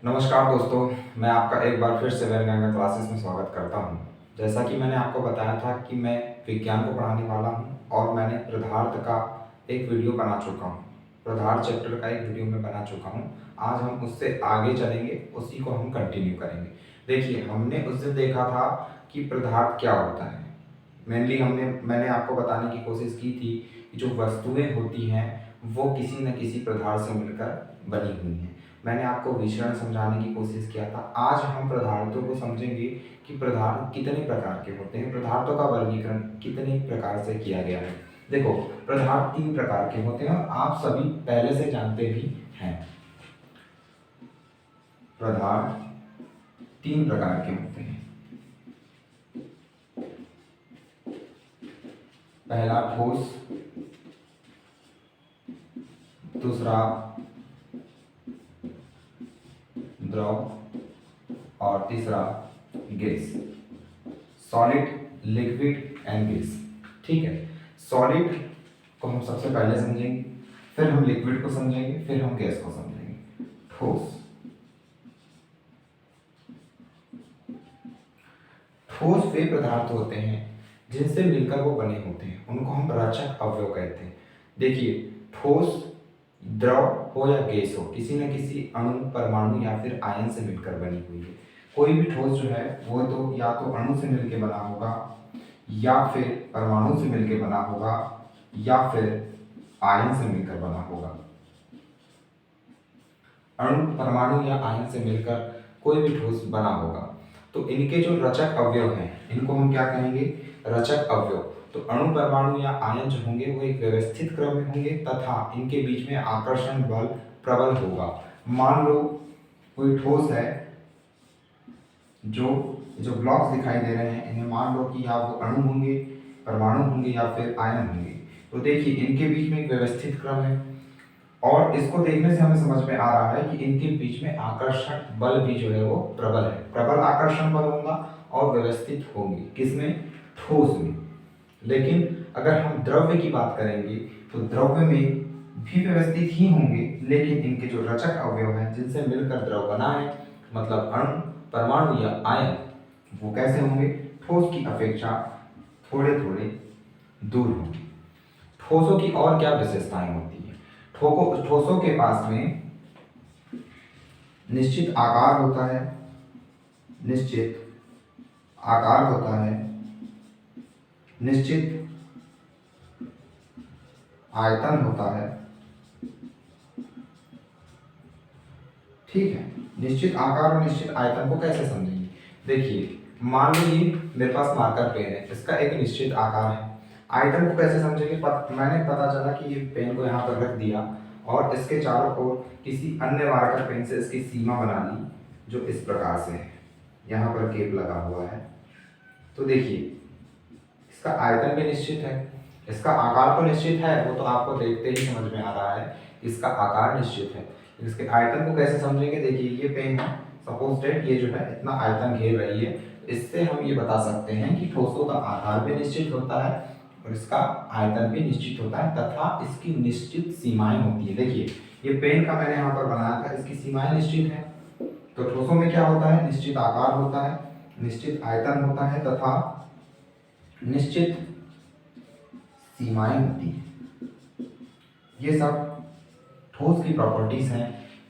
नमस्कार दोस्तों, मैं आपका एक बार फिर से वैज्ञानिक क्लासेस में स्वागत करता हूं। जैसा कि मैंने आपको बताया था कि मैं विज्ञान को पढ़ाने वाला हूं और मैंने पदार्थ का एक वीडियो बना चुका हूं। पदार्थ चैप्टर का एक वीडियो मैं बना चुका हूं। आज हम उससे आगे चलेंगे, उसी को हम कंटिन्यू करेंगे। देखिए, हमने उस दिन देखा था कि पदार्थ क्या होता है। मेनली मैंने आपको बताने की कोशिश की थी कि जो वस्तुएं होती हैं वो किसी न किसी पदार्थ से मिलकर बनी हुई हैं। मैंने आपको विषय समझाने की कोशिश किया था। आज हम पदार्थों को समझेंगे कि पदार्थ कितने प्रकार के होते हैं, पदार्थों का वर्गीकरण कितने प्रकार से किया गया है। देखो, पदार्थ 3 प्रकार के होते हैं और आप सभी पहले से जानते भी हैं। पदार्थ 3 प्रकार के होते हैं। पहला ठोस, दूसरा द्रव और तीसरा gas. Solid, liquid and gas. ठीक है, सॉलिड को हम सबसे पहले समझेंगे, फिर हम लिक्विड को समझेंगे, फिर हम गैस को समझेंगे। ठोस, ठोस वे पदार्थ होते हैं जिनसे मिलकर वो बने होते हैं, उनको हम रचक अवयव कहते हैं। देखिए, ठोस द्रव हो या गैस हो, किसी न किसी अणु, परमाणु या फिर आयन से मिलकर बनी हुई है। कोई भी ठोस जो है वो तो या तो अणु से मिलकर बना होगा, या फिर परमाणु से मिलकर बना होगा, या फिर आयन से मिलकर बना होगा। अणु, परमाणु या आयन से मिलकर कोई भी ठोस बना होगा। तो इनके जो रचक अवयव हैं, इनको हम क्या कहेंगे? रचक अवयव। तो अणु, परमाणु या आयन जो होंगे वो एक व्यवस्थित क्रम में होंगे तथा इनके बीच में आकर्षण बल प्रबल होगा। मान लो कोई ठोस है, जो जो ब्लॉक्स दिखाई दे रहे हैं, इन्हें मान लो कि या वो अणु होंगे, परमाणु होंगे या फिर आयन होंगे। तो देखिए, इनके बीच में एक व्यवस्थित क्रम है और इसको देखने से हमें समझ में आ रहा है कि इनके बीच में आकर्षण बल भी जो है वो प्रबल है। प्रबल आकर्षण बल होगा और व्यवस्थित होंगे। किसमें? ठोस में। लेकिन अगर हम द्रव्य की बात करेंगे तो द्रव्य में भी व्यवस्थित ही होंगे, लेकिन इनके जो रचक अवयव हैं जिनसे मिलकर द्रव बना है, मतलब अणु, परमाणु या आयन, वो कैसे होंगे? ठोस की अपेक्षा थोड़े थोड़े दूर होंगे। ठोसों की और क्या विशेषताएं होती है? ठोसों के पास में निश्चित आकार होता है, निश्चित आकार होता है, निश्चित आयतन होता है। ठीक है, निश्चित आकार और निश्चित आयतन को कैसे समझेंगे? देखिए, मान लीजिए मेरे पास मार्कर पेन है, इसका एक निश्चित आकार है। आयतन को कैसे समझेंगे? मैंने पता चला कि ये पेन को यहाँ पर रख दिया और इसके चारों ओर किसी अन्य मार्कर पेन से इसकी सीमा बना ली, जो इस प्रकार से है। यहाँ पर केप लगा हुआ है। तो देखिए, इसका आयतन भी निश्चित है, इसका आकार तो निश्चित है, वो तो आपको देखते ही समझ में आ रहा है, इसका आकार निश्चित है। इसके आयतन को कैसे समझेंगे? देखिए, ये पेन है, सपोज दैट ये जो है इतना आयतन घेर रही है। इससे हम ये बता सकते हैं कि ठोसों का आकार भी निश्चित होता है और इसका आयतन भी निश्चित होता है तथा इसकी निश्चित सीमाएं होती है। देखिए, ये पेन का मैंने यहाँ पर बनाया था, इसकी सीमाएं निश्चित है। तो ठोसों में क्या होता है? निश्चित आकार होता है, निश्चित आयतन होता है तथा निश्चित सीमाएं होती हैं। ये सब ठोस की प्रॉपर्टीज हैं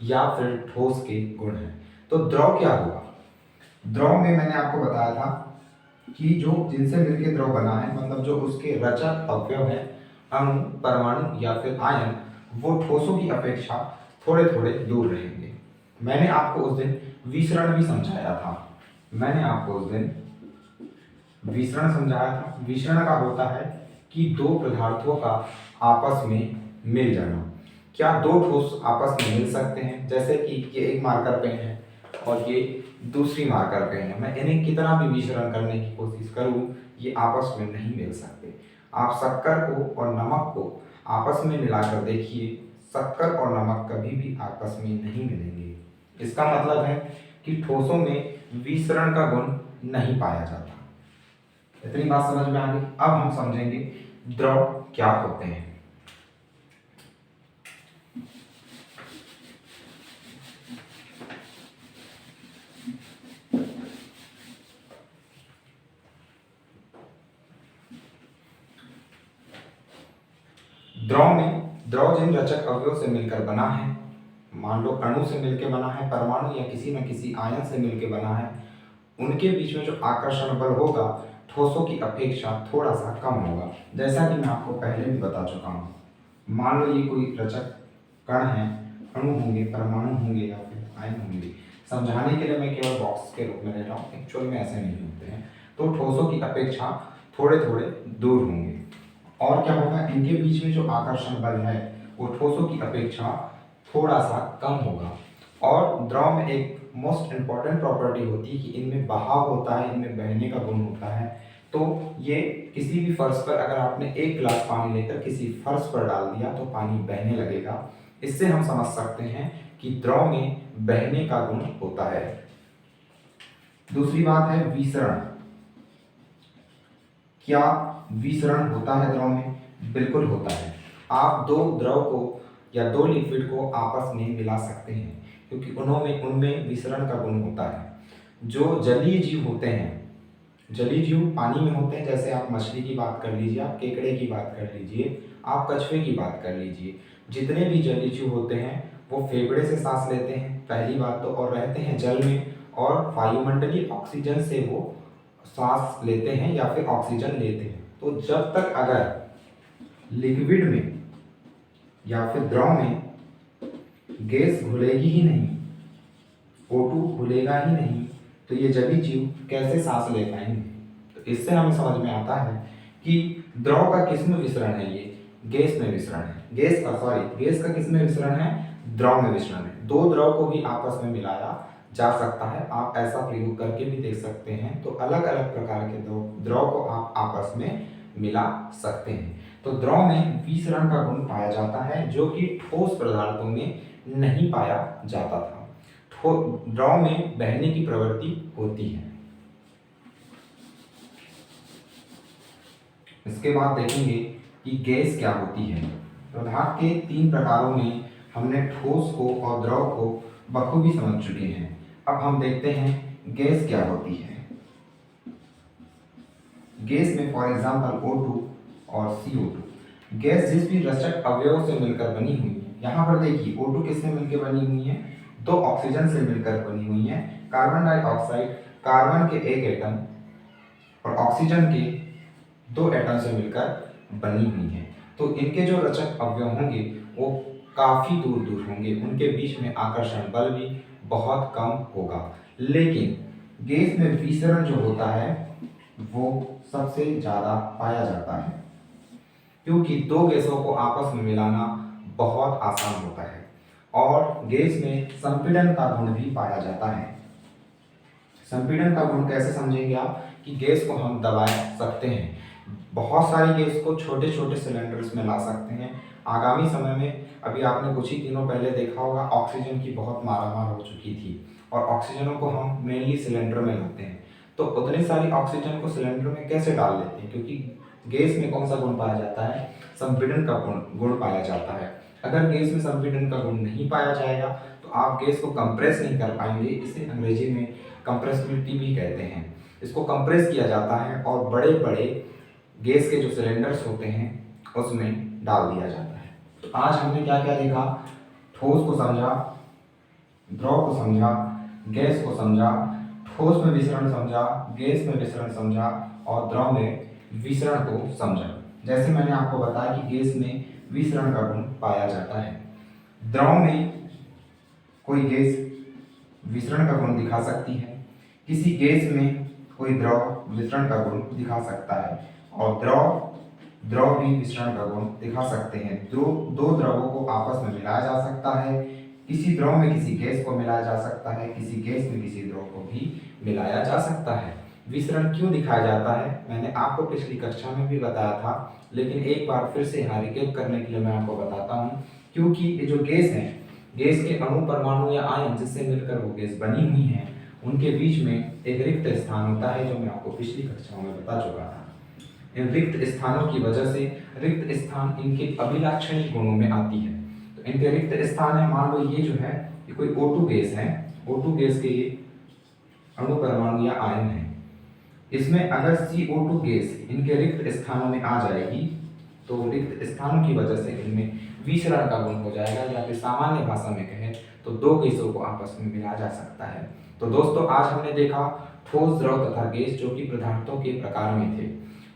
या फिर ठोस के गुण हैं। तो द्रव क्या होगा? द्रव में मैंने आपको बताया था कि जो जिनसे मिलकर द्रव बना है, मतलब जो उसके रचक अवयव हैं, अणु, परमाणु या फिर आयन, वो ठोसों की अपेक्षा थोड़े थोड़े दूर रहेंगे। मैंने आपको उस दिन विसरण भी समझाया था। मैंने आपको उस दिन विसरण समझाया था। विसरण का होता है कि दो पदार्थों का आपस में मिल जाना। क्या दो ठोस आपस में मिल सकते हैं? जैसे कि ये एक मार्कर पेन है और ये दूसरी मार्कर पेन है, मैं इन्हें कितना भी विसरण करने की कोशिश करूं, ये आपस में नहीं मिल सकते। आप शक्कर को और नमक को आपस में मिलाकर देखिए, शक्कर और नमक कभी भी आपस में नहीं मिलेंगे। इसका मतलब है कि ठोसों में विसरण का गुण नहीं पाया जाता। इतनी बात समझ में आ गई। अब हम समझेंगे द्रव क्या होते हैं। द्रव जिन रचक अवयव से मिलकर बना है, मान लो अणु से मिलकर बना है, परमाणु या किसी न किसी आयन से मिलकर बना है, उनके बीच में जो आकर्षण बल होगा ठोसों की अपेक्षा थोड़ा सा कम होगा। जैसा कि मैं आपको पहले भी बता चुका हूँ। मान लो ये कोई रचक कण है, अणु होंगे, परमाणु होंगे या फिर आयन होंगे। समझाने के लिए मैं केवल बॉक्स के रूप में रह रहा हूँ, एक्चुअल में ऐसे नहीं होते हैं। तो ठोसों की अपेक्षा थोड़े थोड़े दूर होंगे और क्या होगा, इनके बीच में जो आकर्षण बल है वो ठोसों की अपेक्षा थोड़ा सा कम होगा। और द्रव में एक मोस्ट इम्पॉर्टेंट प्रॉपर्टी होती है कि इनमें बहाव होता है, इनमें बहने का गुण होता है। तो ये किसी भी फर्श पर अगर आपने एक गिलास पानी लेकर किसी फर्श पर डाल दिया तो पानी बहने लगेगा। इससे हम समझ सकते हैं कि द्रव में बहने का गुण होता है। दूसरी बात है विसरण। क्या विसरण होता है द्रव में? बिल्कुल होता है। आप दो द्रव को या दो लिक्विड को आपस में मिला सकते हैं क्योंकि उनमें विसरण का गुण होता है। जो जलीय जीव होते हैं, जलीय जीव पानी में होते हैं, जैसे आप मछली की बात कर लीजिए, आप केकड़े की बात कर लीजिए, आप कछुए की बात कर लीजिए। जितने भी जलीय जीव होते हैं वो फेफड़े से सांस लेते हैं, पहली बात तो, और रहते हैं जल में और वायुमंडलीय ऑक्सीजन से वो सांस लेते हैं या फिर ऑक्सीजन लेते हैं। तो जब तक अगर लिक्विड में या फिर द्रव में गैस घुलेगी ही नहीं, O2 घुलेगा ही नहीं, तो ये जलीय जीव कैसे सांस ले पाएंगे? तो इससे हमें समझ में आता है कि द्रव का किसमें विसरण है, ये गैस में विसरण है। गैस का किसमें विसरण है? द्रव में विसरण है। दो द्रव को भी आपस में मिलाया जा सकता है। आप ऐसा प्रयोग करके भी देख सकते हैं। तो अलग अलग प्रकार के द्रव को आप आपस में मिला सकते हैं। तो द्रव में विसरण का गुण पाया जाता है जो कि ठोस पदार्थों में नहीं पाया जाता था। द्रव में बहने की प्रवृत्ति होती है। इसके बाद देखेंगे कि गैस क्या होती है। पदार्थ के तीन प्रकारों में हमने ठोस को और द्रव को बखूबी समझ चुके हैं। अब हम देखते हैं गैस क्या होती है। गैस में फॉर एग्जांपल O2 और CO2। गैस जिस भी रचक अवयव से मिलकर बनी हुई है, यहाँ पर देखिए O2 किससे मिलकर बनी हुई है? दो ऑक्सीजन से मिलकर बनी हुई है। कार्बन डाइऑक्साइड कार्बन के एक एटम और ऑक्सीजन के दो एटम से मिलकर बनी हुई है। तो इनके जो रचक अवयव होंगे वो काफी दूर दूर होंगे, उनके बीच में आकर्षण बल भी बहुत कम होगा। लेकिन गैस में विसरण जो होता है वो सबसे ज्यादा पाया जाता है क्योंकि दो गैसों को आपस में मिलाना बहुत आसान होता है और गैस में संपीड़न का गुण भी पाया जाता है। संपीड़न का गुण कैसे समझेंगे आप? कि गैस को हम दबा सकते हैं। बहुत सारी गैस को छोटे छोटे सिलेंडर्स में ला सकते हैं। आगामी समय में अभी आपने कुछ ही दिनों पहले देखा होगा ऑक्सीजन की बहुत मारामार हो चुकी थी और ऑक्सीजनों को हम मेनली सिलेंडर में लाते हैं। तो उतनी सारी ऑक्सीजन को सिलेंडर में कैसे डाल देते हैं? क्योंकि गैस में कौन सा गुण पाया जाता है? संपीड़न का गुण पाया जाता है। अगर गैस में संपीड़न का गुण नहीं पाया जाएगा तो आप गैस को कंप्रेस नहीं कर पाएंगे। इसे अंग्रेजी में कंप्रेसिबिलिटी भी कहते हैं। इसको कंप्रेस किया जाता है और बड़े बड़े गैस के जो सिलेंडर्स होते हैं उसमें डाल दिया जाता है। तो आज हमने क्या क्या देखा? ठोस को समझा, द्रव को समझा, गैस को समझा, ठोस में विसरण समझा, गैस में विसरण समझा और द्रव में विसरण को समझा। जैसे मैंने आपको बताया कि गैस में विसरण का गुण पाया जाता है। द्रव में कोई गैस विसरण का गुण दिखा सकती है, किसी गैस में कोई द्रव विसरण का गुण दिखा सकता है और द्रव भी विसरण का गुण दिखा सकते हैं। दो द्रवों को आपस में मिलाया जा सकता है। किसी द्रव में किसी गैस को मिलाया जा सकता है, किसी गैस में किसी द्रव को भी मिलाया जा सकता है। विसरण क्यों दिखाया जाता है मैंने आपको पिछली कक्षा में भी बताया था, लेकिन एक बार फिर से यहाँ रिकेप करने के लिए मैं आपको बताता हूँ। क्योंकि ये जो गैस है, गैस के अणु, परमाणु या आयन जिससे मिलकर वो गैस बनी हुई है, उनके बीच में एक रिक्त स्थान होता है जो मैं आपको पिछली कक्षाओं में बता चुका था। इन रिक्त स्थानों की वजह से रिक्त स्थान इनके अभिलाक्षणिक गुणों में आती है। तो इनके रिक्त स्थान है, मान लो ये जो है ये कोई O2 गैस है, O2 गैस के ये अणु, परमाणु या आयन है। इसमें अगर CO2 गैस इनके रिक्त स्थानों में आ जाएगी तो रिक्त स्थानों की वजह से इनमें विसरण का गुण हो जाएगा, या फिर सामान्य भाषा में कहें तो दो गैसों को आपस में मिलाया जा सकता है। तो दोस्तों आज हमने देखा ठोस, द्रव तथा गैस, जो कि पदार्थों के प्रकार में थे।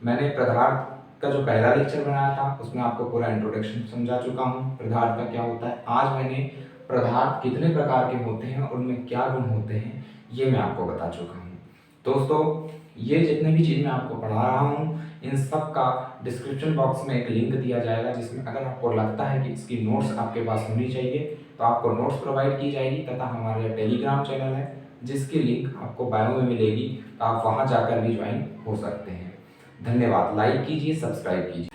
मैंने पदार्थ का जो पहला लेक्चर बनाया था उसमें आपको पूरा इंट्रोडक्शन समझा चुका हूँ, पदार्थ का क्या होता है। आज मैंने पदार्थ कितने प्रकार के होते हैं और उनमें क्या गुण होते हैं ये मैं आपको बता चुका हूँ। दोस्तों ये जितने भी चीज़ मैं आपको पढ़ा रहा हूँ इन सब का डिस्क्रिप्शन बॉक्स में एक लिंक दिया जाएगा, जिसमें अगर आपको लगता है कि इसकी नोट्स आपके पास होनी चाहिए तो आपको नोट्स प्रोवाइड की जाएगी, तथा हमारा टेलीग्राम चैनल है जिसकी लिंक आपको बायो में मिलेगी, तो आप वहाँ जाकर भी ज्वाइन हो सकते हैं। धन्यवाद। लाइक कीजिए, सब्सक्राइब कीजिए।